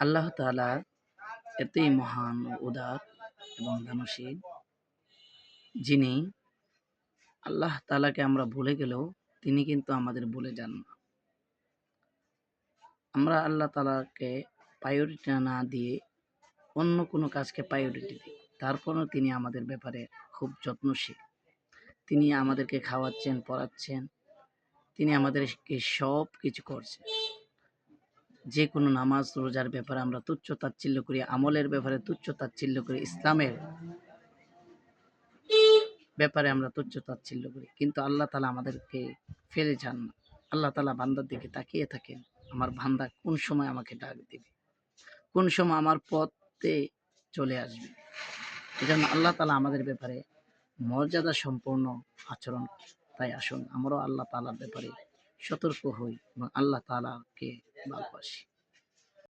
আল্লাহ তাআলা এতই মহান ও উদার এবং দানশীল, যিনি আল্লাহ তাআলাকে আমরা ভুলে গেলেও তিনি কিন্তু আমাদের ভুলে যান না। আমরা আল্লাহ তাআলাকে প্রায়োরিটি না দিয়ে অন্য কোনো কাজকে প্রায়োরিটি দিই। তারপরেও তিনি আমাদের ব্যাপারে খুব যত্নশীল। তিনি আমাদেরকে খাওয়াচ্ছেন, পড়াচ্ছেন, তিনি আমাদেরকে সব কিছু করছেন। যে কোনো নামাজ রোজার ব্যাপারে আমরা তুচ্ছ তাচ্ছিল্য করি, আমলের ব্যাপারে তুচ্ছ তাচ্ছিল্য করি, ইসলামের ব্যাপারে আমরা তুচ্ছ তাচ্ছিল্য করি, কিন্তু আল্লাহ তাআলা আমাদেরকে ফেলে যান না। আল্লাহ তাআলা বান্দার দিকে তাকিয়ে থাকেন, আমার বান্দা কোন সময় আমাকে ডাক দিবে, কোন সময় আমার পথে চলে আসবে। এজন্য আল্লাহ তাআলা আমাদের ব্যাপারে মর্যাদা সম্পন্ন আচরণ। তাই আসুন আমরাও আল্লাহ তাআলার ব্যাপারে সতর্ক হই এবং আল্লাহ তাআলাকে ভালোবাসি।